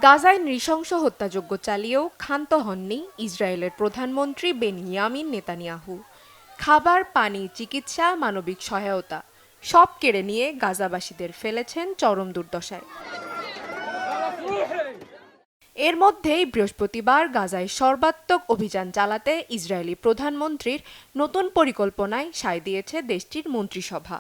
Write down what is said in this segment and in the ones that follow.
গাজায় নৃশংস হত্যাযজ্ঞ চালিয়েও ক্ষান্ত হননি ইসরায়েলের প্রধানমন্ত্রী বেনিয়ামিন নেতানিয়াহু। খাবার, পানি, চিকিৎসা, মানবিক সহায়তা সব কেড়ে নিয়ে গাজাবাসীদের ফেলেছেন চরম দুর্দশায়। এর মধ্যেই বৃহস্পতিবার গাজায় সর্বাত্মক অভিযান চালাতে ইসরায়েলি প্রধানমন্ত্রীর নতুন পরিকল্পনায় সায় দিয়েছে দেশটির মন্ত্রিসভা।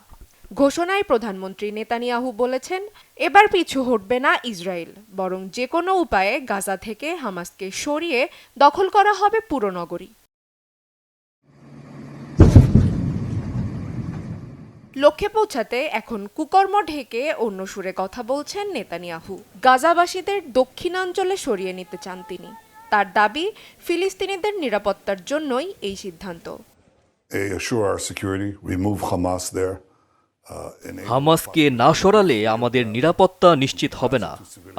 ঘোষণায় প্রধানমন্ত্রী নেতানিয়াহু বলেছেন, এবার পিছু হটবে না ইসরায়েল, বরং যে কোনো উপায়ে গাজা থেকে হামাসকে সরিয়ে দখল করা হবে পুরো নগরী। লক্ষ্যে পৌঁছাতে এখন কুকর্ম ঢেকে অন্য সুরে কথা বলছেন নেতানিয়াহু। গাজাবাসীদের দক্ষিণাঞ্চলে সরিয়ে নিতে চান তিনি। তার দাবি, ফিলিস্তিনিদের নিরাপত্তার জন্যই এই সিদ্ধান্ত। হামাসকে না সরালে আমাদের নিরাপত্তা নিশ্চিত হবে না।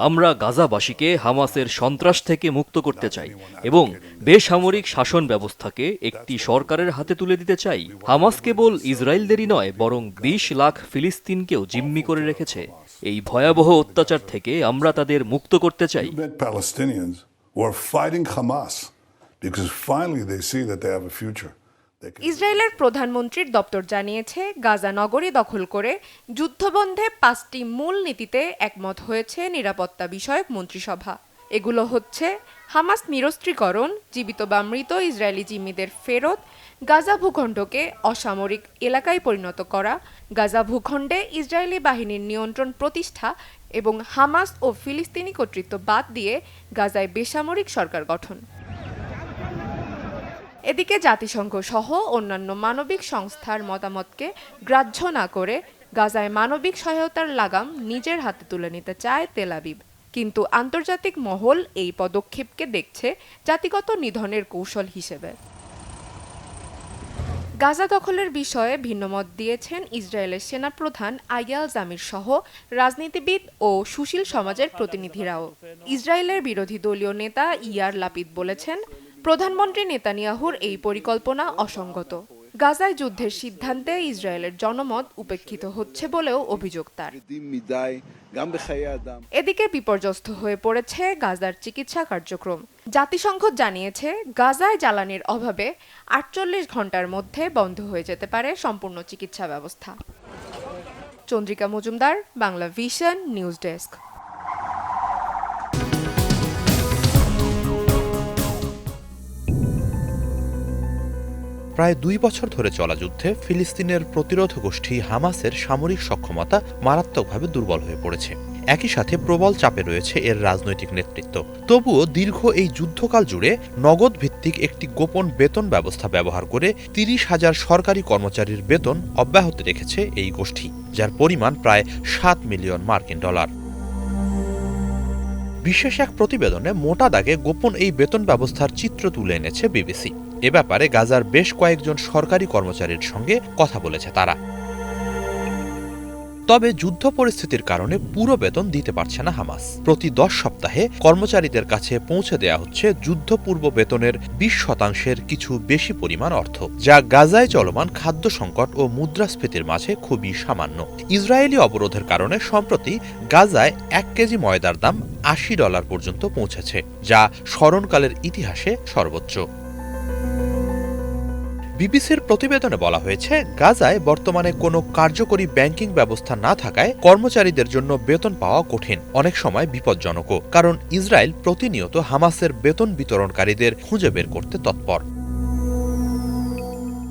আমরা গাজাবাসীকে হামাসের সন্ত্রাস থেকে মুক্ত করতে চাই এবং বেসামরিক শাসন ব্যবস্থাকে একটি সরকারের হাতে তুলে দিতে চাই। হামাস কেবল ইসরায়েলদেরই নয়, বরং ২০ লাখ ফিলিস্তিনকেও জিম্মি করে রেখেছে। এই ভয়াবহ অত্যাচার থেকে আমরা তাদের মুক্ত করতে চাই। ইসরায়েলের প্রধানমন্ত্রীর দপ্তর জানিয়েছে, গাজা নগরী দখল করে যুদ্ধবন্ধে ৫টি মূল নীতিতে একমত হয়েছে নিরাপত্তা বিষয়ক মন্ত্রিসভা। এগুলো হচ্ছে হামাস নিরস্ত্রীকরণ, জীবিত বা মৃত ইসরায়েলি জিম্মিদের ফেরত, গাজা ভূখণ্ডকে অসামরিক এলাকায় পরিণত করা, গাজা ভূখণ্ডে ইসরায়েলি বাহিনীর নিয়ন্ত্রণ প্রতিষ্ঠা এবং হামাস ও ফিলিস্তিনি কর্তৃত্ব বাদ দিয়ে গাজায় বেসামরিক সরকার গঠন। এদিকে জাতিসংঘ সহ অন্যান্য মানবিক সংস্থার মতামতকে গ্রাহ্য না করে গাজায় মানবিক সহায়তার লাগাম নিজের হাতে তুলে নিতে চায় তেল আবিব। কিন্তু আন্তর্জাতিক মহল এই পদক্ষেপকে দেখছে জাতিগত নিধনের কৌশল হিসেবে। গাজা দখলের বিষয়ে ভিন্নমত দিয়েছেন ইসরায়েলের সেনাপ্রধান আইয়াল জামির সহ রাজনীতিবিদ ও সুশীল সমাজের প্রতিনিধিরাও। ইসরায়েলের বিরোধী দলীয় নেতা ইয়ার লাপিদ বলেছেন, প্রধানমন্ত্রী নেতানিয়াহুর এই পরিকল্পনা অসঙ্গত। গাজায় যুদ্ধের সিদ্ধান্তে ইসরায়েলের জনমত উপেক্ষিত হচ্ছে বলেও অভিযোগ তার। এদিকে বিপর্যস্ত হয়ে পড়েছে গাজার চিকিৎসা কার্যক্রম। জাতিসংঘ জানিয়েছে, গাজায় জ্বালানির অভাবে ৪৮ ঘন্টার মধ্যে বন্ধ হয়ে যেতে পারে সম্পূর্ণ চিকিৎসা ব্যবস্থা। Chandrika Majumdar, Bangla vision news desk. প্রায় ২ বছর ধরে চলা যুদ্ধে ফিলিস্তিনের প্রতিরোধ গোষ্ঠী হামাসের সামরিক সক্ষমতা মারাত্মকভাবে দুর্বল হয়ে পড়েছে। একই সাথে প্রবল চাপে রয়েছে এর রাজনৈতিক নেতৃত্ব। তবুও দীর্ঘ এই যুদ্ধকাল জুড়ে নগদ ভিত্তিক একটি গোপন বেতন ব্যবস্থা ব্যবহার করে ৩০,০০০ সরকারি কর্মচারীর বেতন অব্যাহত রেখেছে এই গোষ্ঠী, যার পরিমাণ প্রায় $৭ মিলিয়ন। বিশেষ এক প্রতিবেদনে মোটা দাগে গোপন এই বেতন ব্যবস্থার চিত্র তুলে এনেছে বিবিসি। এ ব্যাপারে গাজার বেশ কয়েকজন সরকারি কর্মচারীর সঙ্গে কথা বলেছে তারা। তবে যুদ্ধ পরিস্থিতির কারণে পুরো বেতন দিতে পারছে না হামাস। প্রতি ১০ সপ্তাহে কর্মচারীদের কাছে পৌঁছে দেয়া হচ্ছে যুদ্ধপূর্ব বেতনের ২০% কিছু বেশি পরিমাণ অর্থ, যা গাজায় চলমান খাদ্য সংকট ও মুদ্রাস্ফীতির মাঝে খুবই সামান্য। ইসরায়েলি অবরোধের কারণে সম্প্রতি গাজায় ১ কেজি ময়দার দাম $৮০ পর্যন্ত পৌঁছেছে, যা স্মরণকালের ইতিহাসে সর্বোচ্চ। বিবিসির প্রতিবেদনে বলা হয়েছে, গাজায় বর্তমানে কোনো কার্যকরী ব্যাংকিং ব্যবস্থা না থাকায় কর্মচারীদের জন্য বেতন পাওয়া কঠিন, অনেক সময় বিপজ্জনকও, কারণ ইসরায়েল প্রতিনিয়ত হামাসের বেতন বিতরণকারীদের খুঁজে বের করতে তৎপর।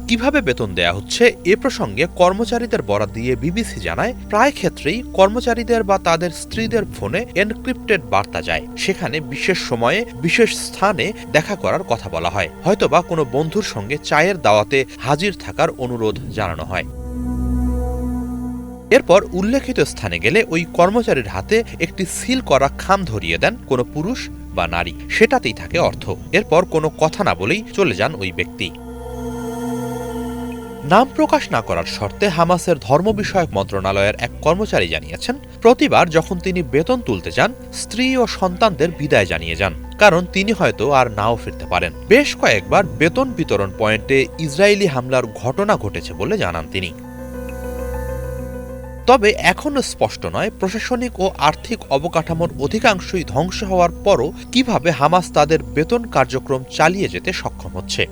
কিভাবে বেতন দেয়া হচ্ছে এ প্রসঙ্গে কর্মচারীদের বরাত দিয়ে বিবিসি জানায়, প্রায় ক্ষেত্রেই কর্মচারীদের বা তাদের স্ত্রীদের ফোনে এনক্রিপ্টেড বার্তা যায়। সেখানে বিশেষ সময়ে বিশেষ স্থানে দেখা করার কথা বলা হয়, হয়তোবা কোনো বন্ধুর সঙ্গে চায়ের দাওয়াতে হাজির থাকার অনুরোধ জানানো হয়। এরপর উল্লেখিত স্থানে গেলে ওই কর্মচারীর হাতে একটি সিল করা খাম ধরিয়ে দেন কোনো পুরুষ বা নারী, সেটাতেই থাকে অর্থ। এরপর কোনো কথা না বলেই চলে যান ওই ব্যক্তি। নাম প্রকাশ না করার শর্তে হামাসের ধর্ম বিষয়ক মন্ত্রণালয়ের এক কর্মচারী জানিয়েছেন, প্রতিবার যখন তিনি বেতন তুলতে যান, স্ত্রী ও সন্তানদের বিদায় জানিয়ে যান, কারণ তিনি হয়তো আর নাও ফিরতে পারেন। বেশ কয়েকবার বেতন বিতরণ পয়েন্টে ইসরায়েলি হামলার ঘটনা ঘটেছে বলে জানান তিনি। তবে এখনো স্পষ্ট নয় প্রশাসনিক ও আর্থিক অবকাঠামোর অধিকাংশই ধ্বংস হওয়ার পরও কিভাবে হামাস তাদের বেতন কার্যক্রম চালিয়ে যেতে সক্ষম হচ্ছে।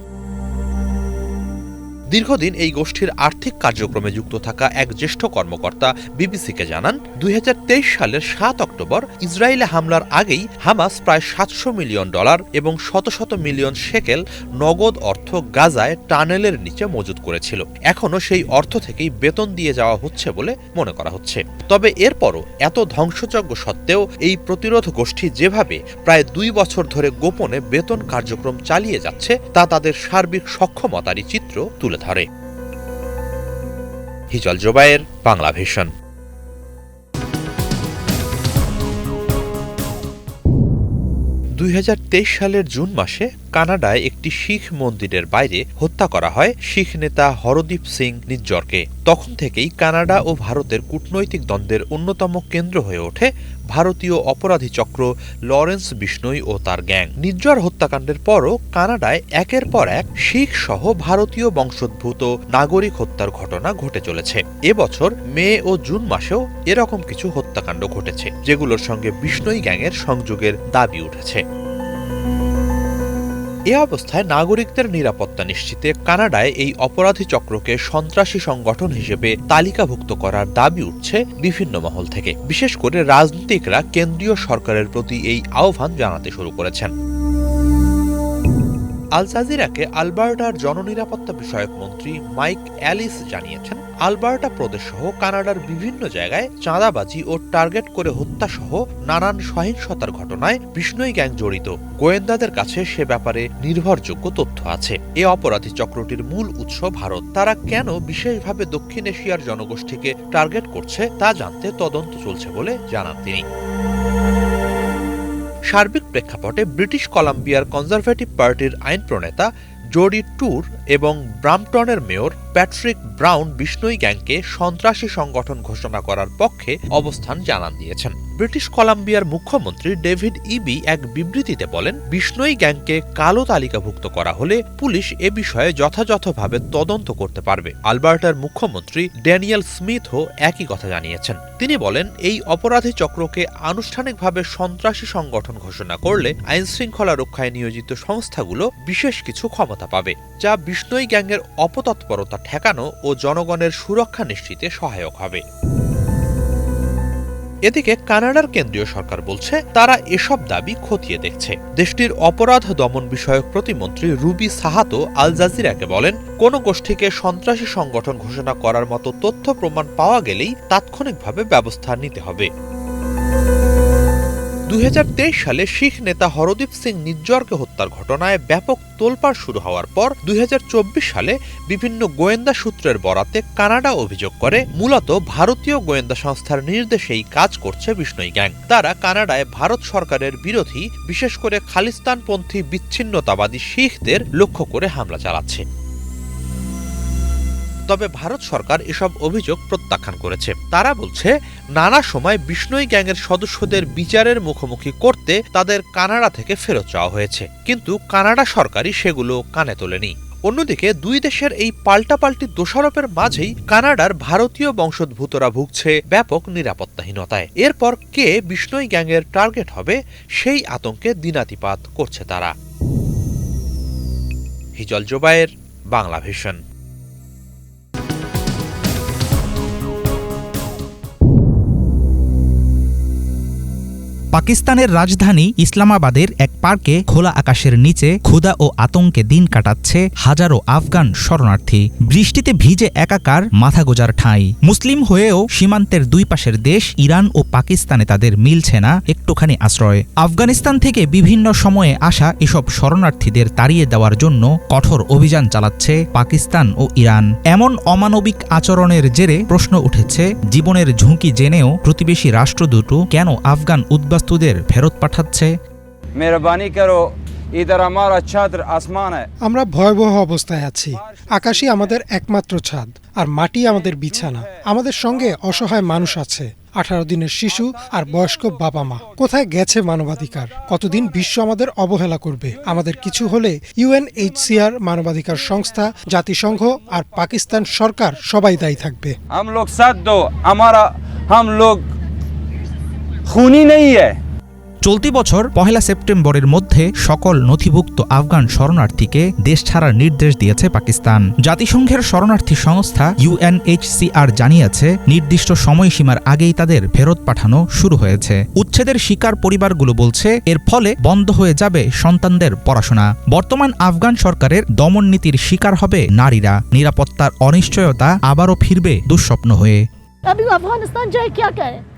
দীর্ঘদিন এই গোষ্ঠীর আর্থিক কার্যক্রমে যুক্ত থাকা এক জ্যেষ্ঠ কর্মকর্তা বিবিসিকে জানান ২০২৩ সালের ৭ অক্টোবর ইসরায়েলে হামলার আগেই হামাস প্রায় $৭০০ মিলিয়ন এবং শত শত মিলিয়ন শেকেল নগদ অর্থ গাজায় টানেলের নিচে মজুত করেছিল। এখনও সেই অর্থ থেকেই বেতন দিয়ে যাওয়া হচ্ছে বলে মনে করা হচ্ছে। তবে এরপরও এত ধ্বংসযজ্ঞ সত্ত্বেও এই প্রতিরোধ গোষ্ঠী যেভাবে প্রায় ২ বছর ধরে গোপনে বেতন কার্যক্রম চালিয়ে যাচ্ছে তা তাদের সার্বিক সক্ষমতারই চিত্র তুলে ধরে। হিজল জোবায়ের, বাংলা ভিশন। ২০২৩ সালের জুন মাসে কানাডায় একটি শিখ মন্দিরের বাইরে হত্যা করা হয় শিখ নেতা হরদীপ সিং নিজ্জরকে। তখন থেকেই কানাডা ও ভারতের কূটনৈতিক দ্বন্দ্বের অন্যতম কেন্দ্র হয়ে ওঠে ভারতীয় অপরাধী চক্র লরেন্স বিষ্ণোই ও তার গ্যাং। নিজ্জর হত্যাকাণ্ডের পরও কানাডায় একের পর এক শিখ সহ ভারতীয় বংশোদ্ভূত নাগরিক হত্যার ঘটনা ঘটে চলেছে। এবছর মে ও জুন মাসেও এরকম কিছু হত্যাকাণ্ড ঘটেছে, যেগুলোর সঙ্গে বিষ্ণোই গ্যাংয়ের সংযোগের দাবি উঠেছে। এ অবস্থায় নাগরিকদের নিরাপত্তা নিশ্চিতে কানাডায় এই অপরাধী চক্রকে সন্ত্রাসী সংগঠন হিসেবে তালিকাভুক্ত করার দাবি উঠছে বিভিন্ন মহল থেকে। বিশেষ করে রাজনীতিকরা কেন্দ্রীয় সরকারের প্রতি এই আহ্বান জানাতে শুরু করেছেন। আল জাজিরাকে আলবার্টার জননিরাপত্তা বিষয়ক মন্ত্রী মাইক অ্যালিস জানিয়েছেন, আলবার্টা প্রদেশ সহ কানাডার বিভিন্ন জায়গায় চাঁদাবাজি ও টার্গেট করে হত্যা সহ নানান সহিংসতার ঘটনায় বিষ্ণোই গ্যাং জড়িত। গোয়েন্দাদের কাছে সে ব্যাপারে নির্ভরযোগ্য তথ্য আছে। এ অপরাধী চক্রটির মূল উৎস ভারত। তারা কেন বিশেষভাবে দক্ষিণ এশিয়ার জনগোষ্ঠীকে টার্গেট করছে তা জানতে তদন্ত চলছে বলে জানান তিনি। সার্বিক প্রেক্ষাপটে ব্রিটিশ কলাম্বিয়ার কনজারভেটিভ পার্টির আইন প্রণেতা জোডি টুর এবং ব্রাম্পটনের মেয়র প্যাট্রিক ব্রাউন বিষ্ণোই গ্যাংকে সন্ত্রাসী সংগঠন ঘোষণা করার পক্ষে অবস্থান জানান দিয়েছেন। ব্রিটিশ কলাম্বিয়ার মুখ্যমন্ত্রী ডেভিড ইবি এক বিবৃতিতে বলেন, বিষ্ণোই গ্যাংকে কালো তালিকাভুক্ত করা হলে পুলিশ এ বিষয়ে যথাযথভাবে তদন্ত করতে পারবে। আলবার্টার মুখ্যমন্ত্রী ড্যানিয়েল স্মিথও একই কথা জানিয়েছেন। তিনি বলেন, এই অপরাধী চক্রকে আনুষ্ঠানিকভাবে সন্ত্রাসী সংগঠন ঘোষণা করলে আইনশৃঙ্খলা রক্ষায় নিয়োজিত সংস্থাগুলো বিশেষ কিছু ক্ষমতা পাবে, যা বিষ্ণোই গ্যাংয়ের অপতৎপরতা ঠেকানো ও জনগণের সুরক্ষা নিশ্চিতে সহায়ক হবে। এদিকে কানাডার কেন্দ্রীয় সরকার বলছে তারা এসব দাবি খতিয়ে দেখছে। দেশটির অপরাধ দমন বিষয়ক প্রতিমন্ত্রী রুবি সাহাতো আল জাজিরাকে বলেন, কোন গোষ্ঠীকে সন্ত্রাসী সংগঠন ঘোষণা করার মতো তথ্য প্রমাণ পাওয়া গেলেই তাৎক্ষণিকভাবে ব্যবস্থা নিতে হবে। ২০২৩ সালে শিখ নেতা হরদীপ সিং নিজ্জরকে হত্যার ঘটনায় ব্যাপক তোলপাড় শুরু হওয়ার পর ২০২৪ সালে বিভিন্ন গোয়েন্দা সূত্রের বরাতে কানাডা অভিযোগ করে মূলত ভারতীয় গোয়েন্দা সংস্থার নির্দেশেই কাজ করছে বিষ্ণোই গ্যাং। তারা কানাডায় ভারত সরকারের বিরোধী, বিশেষ করে খালিস্তানপন্থী বিচ্ছিন্নতাবাদী শিখদের লক্ষ্য করে হামলা চালাচ্ছে। তবে ভারত সরকার এসব অভিযোগ প্রত্যাখ্যান করেছে। তারা বলছে, নানা সময় বিষ্ণোই গ্যাংয়ের সদস্যদের বিচারের মুখোমুখি করতে তাদের কানাডা থেকে ফেরত চাওয়া হয়েছে, কিন্তু কানাডা সরকারই সেগুলো কানে তোলেনি। অন্যদিকে দুই দেশের এই পাল্টাপাল্টি দোষারোপের মাঝেই কানাডার ভারতীয় বংশোদ্ভূতরা ভুগছে ব্যাপক নিরাপত্তাহীনতায়। এরপর কে বিষ্ণোই গ্যাংয়ের টার্গেট হবে সেই আতঙ্কে দিনাতিপাত করছে তারা। হিজল জোবায়ের, বাংলা ভিশন। পাকিস্তানের রাজধানী ইসলামাবাদের এক পার্কে খোলা আকাশের নিচে ক্ষুধা ও আতঙ্কে দিন কাটাচ্ছে হাজারো আফগান শরণার্থী। বৃষ্টিতে ভিজে একাকার, মাথা গোজার ঠাঁই। মুসলিম হয়েও সীমান্তের দুই পাশের দেশ ইরান ও পাকিস্তানে তাদের মিলছে না একটুখানি আশ্রয়। আফগানিস্তান থেকে বিভিন্ন সময়ে আসা এসব শরণার্থীদের তাড়িয়ে দেওয়ার জন্য কঠোর অভিযান চালাচ্ছে পাকিস্তান ও ইরান। এমন অমানবিক আচরণের জেরে প্রশ্ন উঠেছে, জীবনের ঝুঁকি জেনেও প্রতিবেশী রাষ্ট্র দুটো কেন আফগান উদ্বাস্তুদের ফেরত পাঠাচ্ছে? মেহরবানি করো, ইধার আমারা ছাদ আসমান। আমরা ভয়াবহ অবস্থায় আছি। আকাশই আমাদের একমাত্র ছাদ, আর মাটি আমাদের বিছানা। আমাদের সঙ্গে অসহায় মানুষ আছে। 18 দিনের শিশু আর বয়স্ক বাবা মা। কোথায় গেছে মানবাধিকার? কতদিন বিশ্ব আমাদের অবহেলা করবে? আমাদের কিছু হলে UNHCR, মানবাধিকার সংস্থা, জাতিসংঘ আর পাকিস্তান সরকার সবাই দায়ী থাকবে। हम लोग साथ दो, हमारा हम लोग खूनी नहीं है। চলতি বছর 1 সেপ্টেম্বরের মধ্যে সকল নথিভুক্ত আফগান শরণার্থীকে দেশ ছাড়ার নির্দেশ দিয়েছে পাকিস্তান। জাতিসংঘের শরণার্থী সংস্থা UNHCR জানিয়েছে নির্দিষ্ট সময়সীমার আগেই তাদের ফেরত পাঠানো শুরু হয়েছে। উচ্ছেদের শিকার পরিবারগুলো বলছে এর ফলে বন্ধ হয়ে যাবে সন্তানদের পড়াশোনা। বর্তমান আফগান সরকারের দমন নীতির শিকার হবে নারীরা। নিরাপত্তার অনিশ্চয়তা আবারও ফিরবে দুঃস্বপ্ন হয়ে।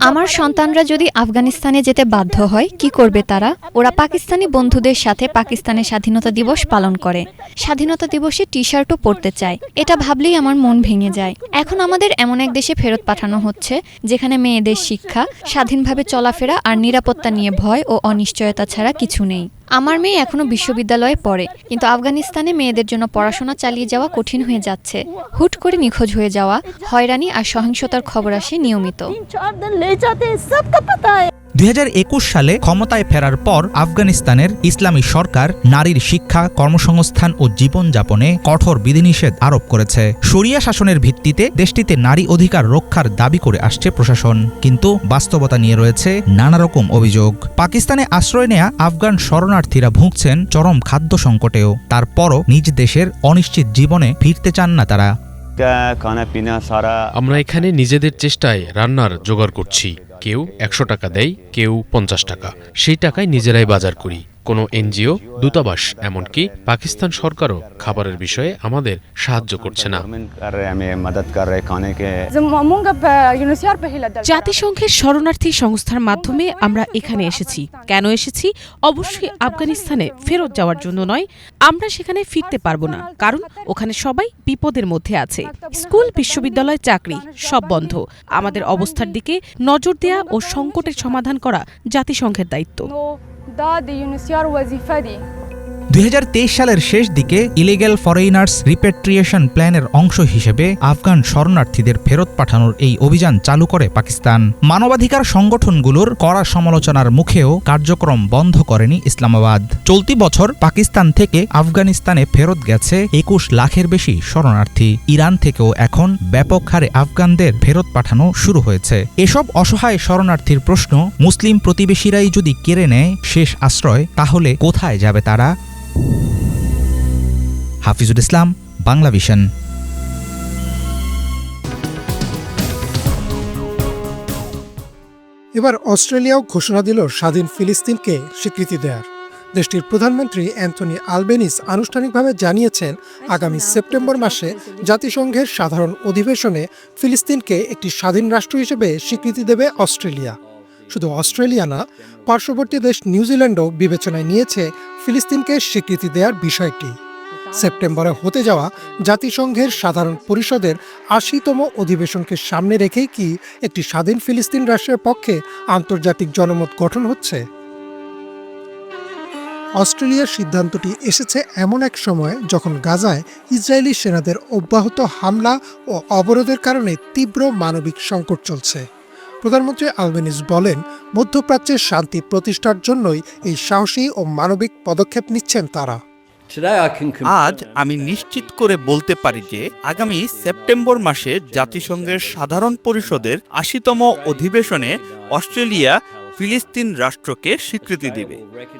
আমার সন্তানরা যদি আফগানিস্তানে যেতে বাধ্য হয় কি করবে তারা? ওরা পাকিস্তানি বন্ধুদের সাথে পাকিস্তানের স্বাধীনতা দিবস পালন করে, স্বাধীনতা দিবসে টি-শার্টও পরতে চায়। এটা ভাবলেই আমার মন ভেঙে যায়। এখন আমাদের এমন এক দেশে ফেরত পাঠানো হচ্ছে যেখানে মেয়েদের শিক্ষা, স্বাধীনভাবে চলাফেরা আর নিরাপত্তা নিয়ে ভয় ও অনিশ্চয়তা ছাড়া কিছু নেই। আমার মেয়ে এখনো বিশ্ববিদ্যালয়ে পড়ে, কিন্তু আফগানিস্তানে মেয়েদের জন্য পড়াশোনা চালিয়ে যাওয়া কঠিন হয়ে যাচ্ছে। হুট করে নিখোঁজ হয়ে যাওয়া, হয়রানি আর সহিংসতার খবর আসে নিয়মিত। 2021 সালে ক্ষমতায় ফেরার পর আফগানিস্তানের ইসলামী সরকার নারীর শিক্ষা, কর্মসংস্থান ও জীবনযাপনে কঠোর বিধিনিষেধ আরোপ করেছে। শরিয়া শাসনের ভিত্তিতে দেশটিতে নারী অধিকার রক্ষার দাবি করে আসছে প্রশাসন, কিন্তু বাস্তবতা নিয়ে রয়েছে নানা রকম অভিযোগ। পাকিস্তানে আশ্রয় নেয়া আফগান শরণার্থীরা ভুগছেন চরম খাদ্য সংকটেও। তারপরও নিজ দেশের অনিশ্চিত জীবনে ফিরতে চান না তারা। আমরা এখানে নিজেদের চেষ্টায় রান্নার জোগাড় করছি। কেউ 100 টাকা দেয়, কেউ 50 টাকা। সেই টাকায় নিজেরাই বাজার করি। কোনো এনজিও, দূতাবাস, এমনকি পাকিস্তান সরকারও খাবারের বিষয়ে আমাদের সাহায্য করছে না। জাতিসংঘের শরণার্থী সংস্থার মাধ্যমে আমরা এখানে এসেছি। কেন এসেছি? অবশ্যই আফগানিস্তানে ফেরত যাওয়ার জন্য নয়। আমরা সেখানে ফিরতে পারবো না, কারণ ওখানে সবাই বিপদের মধ্যে আছে। স্কুল, বিশ্ববিদ্যালয়, চাকরি সব বন্ধ। আমাদের অবস্থার দিকে নজর দেয়া ও সংকটের সমাধান করা জাতিসংঘের দায়িত্ব। 2023 সালের শেষ দিকে ইলিগ্যাল ফরেইনার্স রিপেট্রিয়েশন প্ল্যানের অংশ হিসেবে আফগান শরণার্থীদের ফেরত পাঠানোর এই অভিযান চালু করে পাকিস্তান। মানবাধিকার সংগঠনগুলোর কড়া সমালোচনার মুখেও কার্যক্রম বন্ধ করেনি ইসলামাবাদ। চলতি বছর পাকিস্তান থেকে আফগানিস্তানে ফেরত গেছে 21 লাখের বেশি শরণার্থী। ইরান থেকেও এখন ব্যাপক হারে আফগানদের ফেরত পাঠানো শুরু হয়েছে। এসব অসহায় শরণার্থীর প্রশ্ন, মুসলিম প্রতিবেশীরাই যদি কেড়ে নেয় শেষ আশ্রয়, তাহলে কোথায় যাবে তারা? হাফিজুল ইসলাম, বাংলা ভিশন। এবার অস্ট্রেলিয়াও ঘোষণা দিল স্বাধীন ফিলিস্তিনকে স্বীকৃতি দেওয়ার। দেশটির প্রধানমন্ত্রী অ্যান্থনি আলবেনিজ আনুষ্ঠানিকভাবে জানিয়েছেন আগামী সেপ্টেম্বর মাসে জাতিসংঘের সাধারণ অধিবেশনে ফিলিস্তিনকে একটি স্বাধীন রাষ্ট্র হিসেবে স্বীকৃতি দেবে অস্ট্রেলিয়া। শুধু অস্ট্রেলিয়া না, পার্শ্ববর্তী দেশ নিউজিল্যান্ডও বিবেচনায় নিয়েছে ফিলিস্তিনকে স্বীকৃতি দেওয়ার বিষয়টি। সেপ্টেম্বরে হতে যাওয়া জাতিসংঘের সাধারণ পরিষদের ৮০তম অধিবেশনকে সামনে রেখেই কি একটি স্বাধীন ফিলিস্তিন রাষ্ট্রের পক্ষে আন্তর্জাতিক জনমত গঠন হচ্ছে? অস্ট্রেলিয়ার সিদ্ধান্তটি এসেছে এমন এক সময় যখন গাজায় ইসরায়েলি সেনাদের অব্যাহত হামলা ও অবরোধের কারণে তীব্র মানবিক সংকট চলছে। প্রধানমন্ত্রী আলবেনিজ বলেন, মধ্যপ্রাচ্যের শান্তি প্রতিষ্ঠার জন্যই এই সাহসী ও মানবিক পদক্ষেপ নিচ্ছেন তারা। আজ আমি নিশ্চিত করে বলতে পারি যে আগামী সেপ্টেম্বর মাসে জাতিসংঘের সাধারণ পরিষদের ৮০তম অধিবেশনে অস্ট্রেলিয়া ফিলিস্তিন রাষ্ট্রকে স্বীকৃতি দেবে।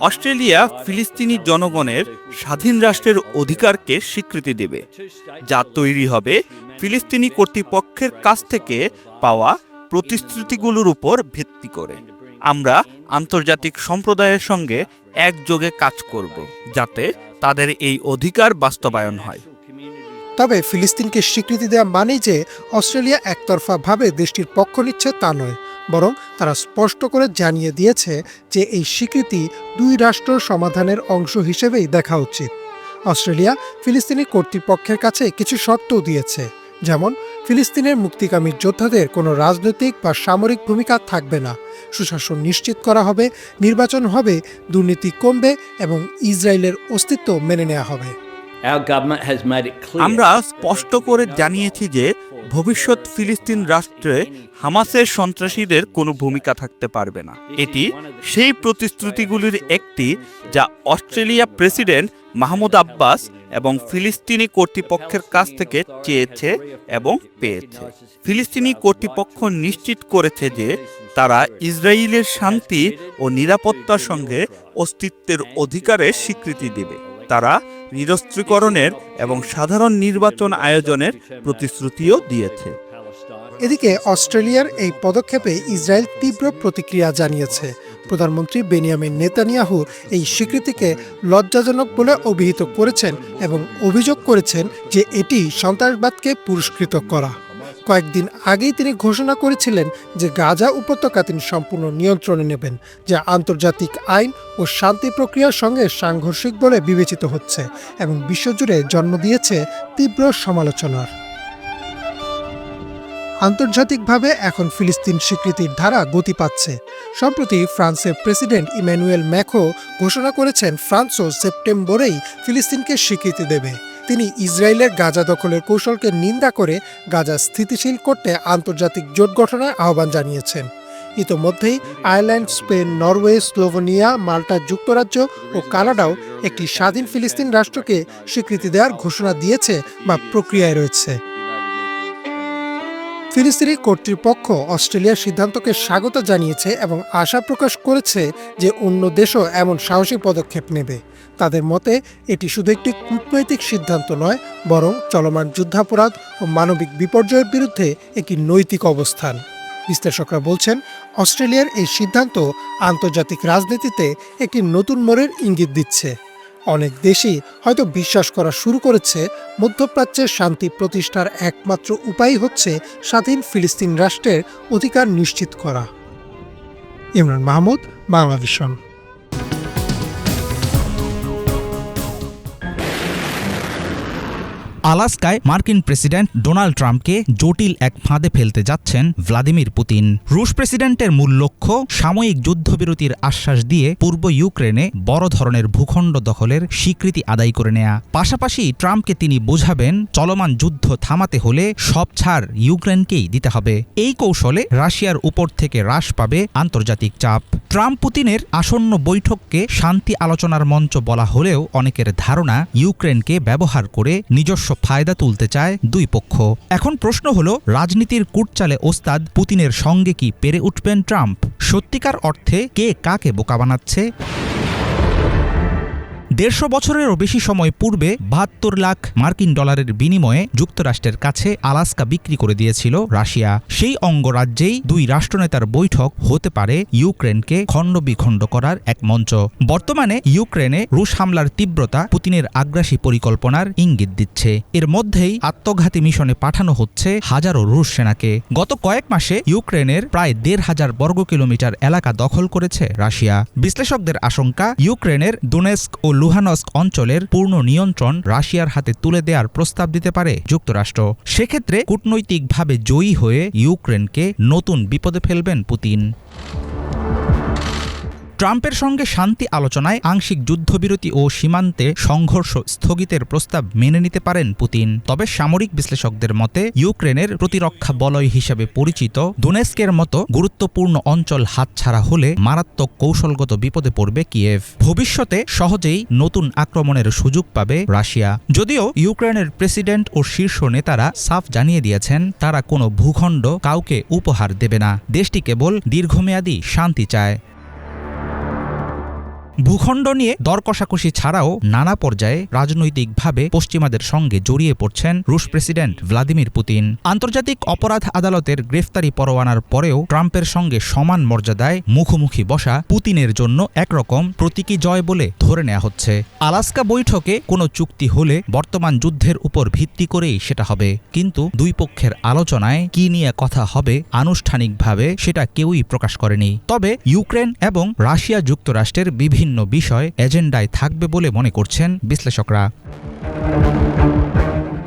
অস্ট্রেলিয়া ফিলিস্তিনি জনগণের স্বাধীন রাষ্ট্রের অধিকারকে স্বীকৃতি দেবে, যা তৈরি হবে ফিলিস্তিনি কর্তৃপক্ষের কাছ থেকে পাওয়া প্রতিশ্রুতিগুলোর উপর ভিত্তি করে। আমরা আন্তর্জাতিক সম্প্রদায়ের সঙ্গে একযোগে কাজ করব, যাতে তাদের এই অধিকার বাস্তবায়ন হয়। তবে ফিলিস্তিনকে স্বীকৃতি দেওয়া মানেই যে অস্ট্রেলিয়া একতরফাভাবে দেশটির পক্ষ নিচ্ছে তা নয়, বরং তারা স্পষ্ট করে জানিয়ে দিয়েছে যে এই স্বীকৃতি দুই রাষ্ট্র সমাধানের অংশ হিসেবেই দেখা উচিত। অস্ট্রেলিয়া ফিলিস্তিনি কর্তৃপক্ষের কাছে কিছু শর্তও দিয়েছে, যেমন ফিলিস্তিনের মুক্তিকামী যোদ্ধাদের কোনো রাজনৈতিক বা সামরিক ভূমিকা থাকবে না, সুশাসন নিশ্চিত করা হবে, নির্বাচন হবে, দুর্নীতি কমবে এবং ইসরায়েলের অস্তিত্ব মেনে নেওয়া হবে। আমরা স্পষ্ট করে জানিয়েছি যে ভবিষ্যৎ ফিলিস্তিন রাষ্ট্রে হামাসের সন্ত্রাসীদের কোনো ভূমিকা থাকতে পারবে না। এটি সেই প্রতিশ্রুতিগুলির একটি যা অস্ট্রেলিয়া প্রেসিডেন্ট মাহমুদ আব্বাস এবং ফিলিস্তিনি কর্তৃপক্ষের কাছ থেকে চেয়েছে এবং পেয়েছে। ফিলিস্তিনি কর্তৃপক্ষ নিশ্চিত করেছে যে তারা ইসরায়েলের শান্তি ও নিরাপত্তার সঙ্গে অস্তিত্বের অধিকারের স্বীকৃতি দেবে। তারা নিরস্ত্রীকরণের এবং সাধারণ নির্বাচন আয়োজনের প্রতিশ্রুতিও দিয়েছে। এদিকে অস্ট্রেলিয়ার এই পদক্ষেপে ইসরায়েল তীব্র প্রতিক্রিয়া জানিয়েছে। প্রধানমন্ত্রী বেনিয়ামিন নেতানিয়াহু এই স্বীকৃতিকে লজ্জাজনক বলে অভিহিত করেছেন এবং অভিযোগ করেছেন যে এটি সন্ত্রাসবাদকে পুরস্কৃত করা। কয়েকদিন আগেই তিনি ঘোষণা করেছিলেন যে গাজা উপত্যকা তিনি সম্পূর্ণ নিয়ন্ত্রণে নেবেন, যা আন্তর্জাতিক আইন ও শান্তি প্রক্রিয়ার সঙ্গে সাংঘর্ষিক বলে বিবেচিত হচ্ছে এবং বিশ্বজুড়ে জন্ম দিয়েছে তীব্র সমালোচনার। আন্তর্জাতিকভাবে এখন ফিলিস্তিন স্বীকৃতির ধারা গতি পাচ্ছে। সম্প্রতি ফ্রান্সের প্রেসিডেন্ট ইম্যানুয়েল ম্যাক্রো ঘোষণা করেছেন ফ্রান্সও সেপ্টেম্বরেই ফিলিস্তিনকে স্বীকৃতি দেবে। তিনি ইসরায়েলের গাজা দখলের কৌশলকে নিন্দা করে গাজা স্থিতিশীল করতে আন্তর্জাতিক জোট গঠনের আহ্বান জানিয়েছেন। ইতোমধ্যেই আয়ারল্যান্ড, স্পেন, নরওয়ে, স্লোভেনিয়া, মাল্টা, যুক্তরাজ্য ও কানাডাও একটি স্বাধীন ফিলিস্তিন রাষ্ট্রকে স্বীকৃতি দেওয়ার ঘোষণা দিয়েছে বা প্রক্রিয়ায় রয়েছে। ফিলিস্তিনি কর্তৃপক্ষ অস্ট্রেলিয়ার সিদ্ধান্তকে স্বাগত জানিয়েছে এবং আশা প্রকাশ করেছে যে অন্য দেশও এমন সাহসী পদক্ষেপ নেবে। তাদের মতে এটি শুধু একটি কূটনৈতিক সিদ্ধান্ত নয়, বরং চলমান যুদ্ধাপরাধ ও মানবিক বিপর্যয়ের বিরুদ্ধে একটি নৈতিক অবস্থান। বিশ্লেষকরা বলছেন অস্ট্রেলিয়ার এই সিদ্ধান্ত আন্তর্জাতিক রাজনীতিতে একটি নতুন মোড়ের ইঙ্গিত দিচ্ছে। অনেক দেশই হয়তো বিশ্বাস করা শুরু করেছে মধ্যপ্রাচ্যের শান্তি প্রতিষ্ঠার একমাত্র উপায় হচ্ছে স্বাধীন ফিলিস্তিন রাষ্ট্রের অধিকার নিশ্চিত করা। ইমরান মাহমুদ, বাংলাভিশন। আলাস্কায় মার্কিন প্রেসিডেন্ট ডোনাল্ড ট্রাম্পকে জটিল এক ফাঁদে ফেলতে যাচ্ছেন ভ্লাদিমির পুতিন। রুশ প্রেসিডেন্টের মূল লক্ষ্য সাময়িক যুদ্ধবিরতির আশ্বাস দিয়ে পূর্ব ইউক্রেনে বড় ধরনের ভূখণ্ড দখলের স্বীকৃতি আদায় করে নেয়া। পাশাপাশি ট্রাম্পকে তিনি বোঝাবেন চলমান যুদ্ধ থামাতে হলে সব ছাড় ইউক্রেনকেই দিতে হবে। এই কৌশলে রাশিয়ার উপর থেকে হ্রাস পাবে আন্তর্জাতিক চাপ। ট্রাম্প পুতিনের আসন্ন বৈঠককে শান্তি আলোচনার মঞ্চ বলা হলেও অনেকের ধারণা ইউক্রেনকে ব্যবহার করে নিজস্ব ফায়দা তুলতে চায় দুই পক্ষ। এখন প্রশ্ন হলো, রাজনীতির কূটচালে ওস্তাদ পুতিনের সঙ্গে কি পেরে উঠবেন ট্রাম্প? সত্যিকার অর্থে কে কাকে বোকা বানাচ্ছে? ১৫০ বছরেরও বেশি সময় পূর্বে ৭২ লাখ মার্কিন ডলারের বিনিময়ে যুক্তরাষ্ট্রের কাছে আলাস্কা বিক্রি করে দিয়েছিল রাশিয়া। সেই অঙ্গরাজ্যেই দুই রাষ্ট্রনেতার বৈঠক হতে পারে ইউক্রেনকে খণ্ডবিখণ্ড করার এক মঞ্চ। বর্তমানে ইউক্রেনে রুশ হামলার তীব্রতা পুতিনের আগ্রাসী পরিকল্পনার ইঙ্গিত দিচ্ছে। এর মধ্যেই আত্মঘাতী মিশনে পাঠানো হচ্ছে হাজারো রুশ সেনাকে। গত কয়েক মাসে ইউক্রেনের প্রায় ১,৫০০ বর্গ কিলোমিটার এলাকা দখল করেছে রাশিয়া। বিশ্লেষকদের আশঙ্কা, ইউক্রেনের দোনেস্ক ও লুহানস্ক অঞ্চলের পূর্ণ নিয়ন্ত্রণ রাশিয়ার হাতে তুলে দেওয়ার প্রস্তাব দিতে পারে যুক্তরাষ্ট্র। সেক্ষেত্রে কূটনৈতিকভাবে জয়ী হয়ে ইউক্রেনকে নতুন বিপদে ফেলবেন পুতিন। ট্রাম্পের সঙ্গে শান্তি আলোচনায় আংশিক যুদ্ধবিরতি ও সীমান্তে সংঘর্ষ স্থগিতের প্রস্তাব মেনে নিতে পারেন পুতিন। তবে সামরিক বিশ্লেষকদের মতে ইউক্রেনের প্রতিরক্ষা বলয় হিসেবে পরিচিত দোনেস্কের মতো গুরুত্বপূর্ণ অঞ্চল হাতছাড়া হলে মারাত্মক কৌশলগত বিপদে পড়বে কিয়েভ। ভবিষ্যতে সহজেই নতুন আক্রমণের সুযোগ পাবে রাশিয়া। যদিও ইউক্রেনের প্রেসিডেন্ট ও শীর্ষ নেতারা সাফ জানিয়ে দিয়েছেন তারা কোনো ভূখণ্ড কাউকে উপহার দেবে না। দেশটি কেবল দীর্ঘমেয়াদী শান্তি চায়। ভূখণ্ড নিয়ে দর কষাকষি ছাড়াও নানা পর্যায়ে রাজনৈতিকভাবে পশ্চিমাদের সঙ্গে জড়িয়ে পড়ছেন রুশ প্রেসিডেন্ট ভ্লাদিমির পুতিন। আন্তর্জাতিক অপরাধ আদালতের গ্রেফতারি পরোয়ানার পরেও ট্রাম্পের সঙ্গে সমান মর্যাদায় মুখোমুখি বসা পুতিনের জন্য একরকম প্রতীকী জয় বলে ধরে নেওয়া হচ্ছে। আলাস্কা বৈঠকে কোনো চুক্তি হলে বর্তমান যুদ্ধের উপর ভিত্তি করেই সেটা হবে, কিন্তু দুই পক্ষের আলোচনায় কি নিয়ে কথা হবে আনুষ্ঠানিকভাবে সেটা কেউই প্রকাশ করেনি। তবে ইউক্রেন এবং রাশিয়া যুক্তরাষ্ট্রের বিভিন্ন বিষয় এজেন্ডায় থাকবে বলে মনে করছেন বিশ্লেষকরা।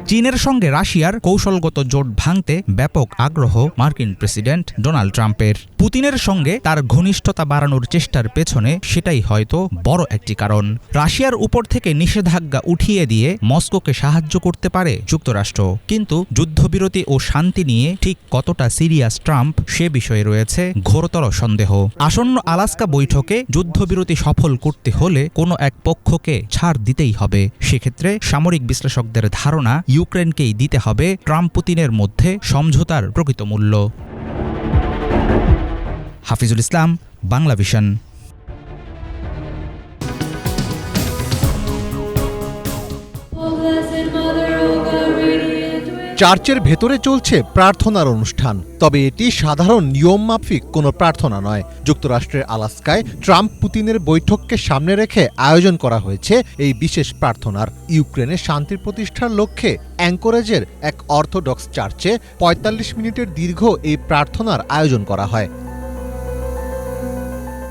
চীনের সঙ্গে রাশিয়ার কৌশলগত জোট ভাঙতে ব্যাপক আগ্রহ মার্কিন প্রেসিডেন্ট ডোনাল্ড ট্রাম্পের। পুতিনের সঙ্গে তার ঘনিষ্ঠতা বাড়ানোর চেষ্টার পেছনে সেটাই হয়তো বড় একটি কারণ। রাশিয়ার উপর থেকে নিষেধাজ্ঞা উঠিয়ে দিয়ে মস্কোকে সাহায্য করতে পারে যুক্তরাষ্ট্র, কিন্তু যুদ্ধবিরতি ও শান্তি নিয়ে ঠিক কতটা সিরিয়াস ট্রাম্প সে বিষয়ে রয়েছে ঘোরতর সন্দেহ। আসন্ন আলাস্কা বৈঠকে যুদ্ধবিরতি সফল করতে হলে কোনো এক পক্ষকে ছাড় দিতেই হবে। সেক্ষেত্রে সামরিক বিশ্লেষকদের ধারণা ইউক্রেনকেই দিতে হবে ট্রাম্প পুতিনের মধ্যে সমঝোতার প্রকৃত মূল্য। হাফিজুল ইসলাম, বাংলা ভিশন। চার্চের ভেতরে চলছে প্রার্থনার অনুষ্ঠান, তবে এটি সাধারণ নিয়ম মাফিক কোনো প্রার্থনা নয়। যুক্তরাষ্ট্রের আলাস্কায় ট্রাম্প পুতিনের বৈঠককে সামনে রেখে আয়োজন করা হয়েছে এই বিশেষ প্রার্থনার। ইউক্রেনে শান্তি প্রতিষ্ঠার লক্ষ্যে অ্যাঙ্করেজের এক অর্থোডক্স চার্চে ৪৫ মিনিটের দীর্ঘ এই প্রার্থনার আয়োজন করা হয়।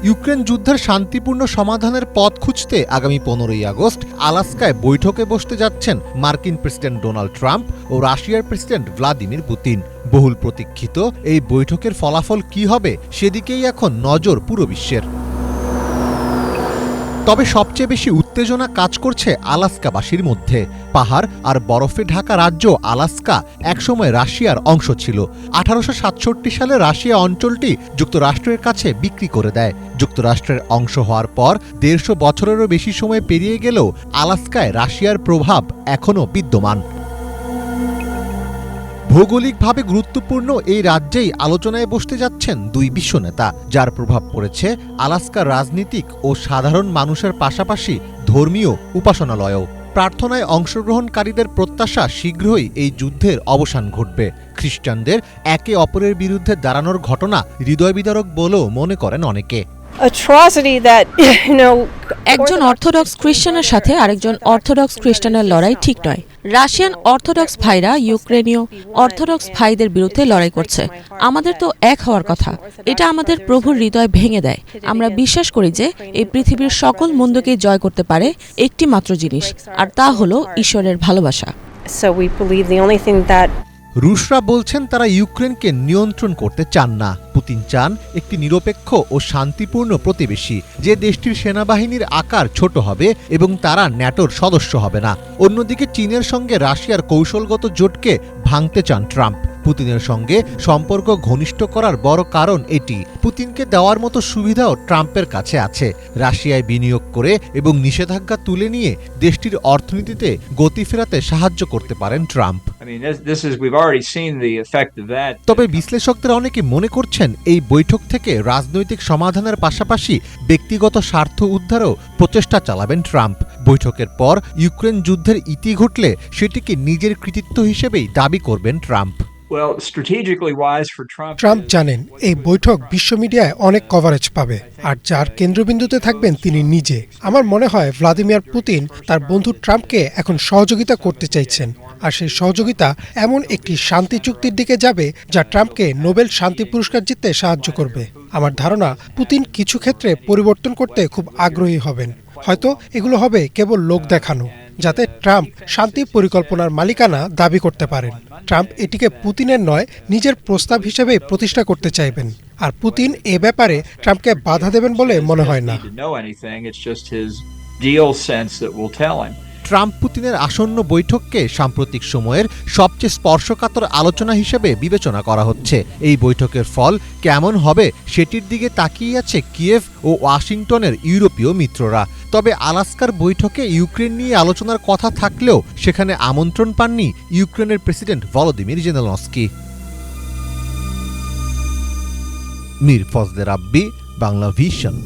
ইউক্রেন যুদ্ধের শান্তিপূর্ণ সমাধানের পথ খুঁজতে আগামী ১৫ই আগস্ট আলাস্কায় বৈঠকে বসতে যাচ্ছেন মার্কিন প্রেসিডেন্ট ডোনাল্ড ট্রাম্প ও রাশিয়ার প্রেসিডেন্ট ভ্লাদিমির পুতিন। বহুল প্রতীক্ষিত এই বৈঠকের ফলাফল কী হবে সেদিকেই এখন নজর পুরো বিশ্বের। তবে সবচেয়ে বেশি উত্তেজনা কাজ করছে আলাস্কাবাসীর মধ্যে। পাহাড় আর বরফে ঢাকা রাজ্য আলাস্কা একসময় রাশিয়ার অংশ ছিল। ১৮৬৭ সালে রাশিয়া অঞ্চলটি যুক্তরাষ্ট্রের কাছে বিক্রি করে দেয়। যুক্তরাষ্ট্রের অংশ হওয়ার পর ১৫০ বছরেরও বেশি সময় পেরিয়ে গেলেও আলাস্কায় রাশিয়ার প্রভাব এখনও বিদ্যমান। ভৌগোলিকভাবে গুরুত্বপূর্ণ এই রাজ্যেই আলোচনায় বসতে যাচ্ছেন দুই বিশ্বনেতা, যার প্রভাব পড়েছে আলাস্কার রাজনীতিক ও সাধারণ মানুষের পাশাপাশি ধর্মীয় উপাসনালয়েও। প্রার্থনায় অংশগ্রহণকারীদের প্রত্যাশা শীঘ্রই এই যুদ্ধের অবসান ঘটবে। খ্রিস্টানদের একে অপরের বিরুদ্ধে দাঁড়ানোর ঘটনা হৃদয়বিদারক বলেও মনে করেন অনেকে। একজন অর্থোডক্স খ্রিস্টানের সাথে আরেকজন অর্থোডক্স খ্রিস্টানের লড়াই ঠিক নয়। রাশিয়ান অর্থোডক্স ভাইরা ইউক্রেনীয় অর্থোডক্স ভাইদের বিরুদ্ধে লড়াই করছে। আমাদের তো এক হওয়ার কথা। এটা আমাদের প্রভুর হৃদয় ভেঙে দেয়। আমরা বিশ্বাস করি যে এই পৃথিবীর সকল মন্দকে জয় করতে পারে একটি মাত্র জিনিস, আর তা হলো ঈশ্বরের ভালোবাসা। রুশরা বলছেন তারা ইউক্রেনকে নিয়ন্ত্রণ করতে চান না। পুতিন চান একটি নিরপেক্ষ ও শান্তিপূর্ণ প্রতিবেশী, যে দেশটির সেনাবাহিনীর আকার ছোট হবে এবং তারা ন্যাটোর সদস্য হবে না। অন্যদিকে চীনের সঙ্গে রাশিয়ার কৌশলগত জোটকে ভাঙতে চান ট্রাম্প। পুতিনের সঙ্গে সম্পর্ক ঘনিষ্ঠ করার বড় কারণ এটি। পুতিনকে দেওয়ার মতো সুবিধাও ট্রাম্পের কাছে আছে। রাশিয়ায় বিনিয়োগ করে এবং নিষেধাজ্ঞা তুলে নিয়ে দেশটির অর্থনীতিতে গতি ফেরাতে সাহায্য করতে পারেন ট্রাম্প। তবে বিশ্লেষকদের অনেকে মনে করছেন এই বৈঠক থেকে রাজনৈতিক সমাধানের পাশাপাশি ব্যক্তিগত স্বার্থ উদ্ধারও প্রচেষ্টা চালাবেন ট্রাম্প। বৈঠকের পর ইউক্রেন যুদ্ধের ইতি ঘটলে সেটিকে নিজের কৃতিত্ব হিসেবেই দাবি করবেন ট্রাম্প। ট্রাম্প জানেন এই বৈঠক বিশ্ব মিডিয়ায় অনেক কভারেজ পাবে, আর যার কেন্দ্রবিন্দুতে থাকবেন তিনি নিজে। আমার মনে হয় ভ্লাদিমির পুতিন তার বন্ধু ট্রাম্পকে এখন সহযোগিতা করতে চাইছেন, আর সেই সহযোগিতা এমন একটি শান্তি চুক্তির দিকে যাবে যা ট্রাম্পকে নোবেল শান্তি পুরস্কার জিততে সাহায্য করবে। আমার ধারণা পুতিন কিছু ক্ষেত্রে পরিবর্তন করতে খুব আগ্রহী হবেন। হয়তো এগুলো হবে কেবল লোক দেখানো, যাতে ট্রাম্প শান্তি পরিকল্পনার মালিকানা দাবি করতে পারেন। ট্রাম্প এটিকে পুতিনের নয়, নিজের প্রস্তাব হিসেবে প্রতিষ্ঠা করতে চাইবেন, আর পুতিন এ ব্যাপারে ট্রাম্পকে বাধা দেবেন বলে মনে হয় না। ট্রাম্প পুতিনের আসন্ন বৈঠককে সাম্প্রতিক সময়ের সবচেয়ে স্পর্শকাতর আলোচনা হিসেবে বিবেচনা করা হচ্ছে। এই বৈঠকের ফল কেমন হবে সেটির দিকে তাকিয়ে আছে কিয়েভ ও ওয়াশিংটনের ইউরোপীয় মিত্ররা। তবে আলাস্কার বৈঠকে ইউক্রেন নিয়ে আলোচনার কথা থাকলেও সেখানে আমন্ত্রণ পাননি ইউক্রেনের president Volodymyr Zelensky. Mir Fazle Rabbi, Bangla vision.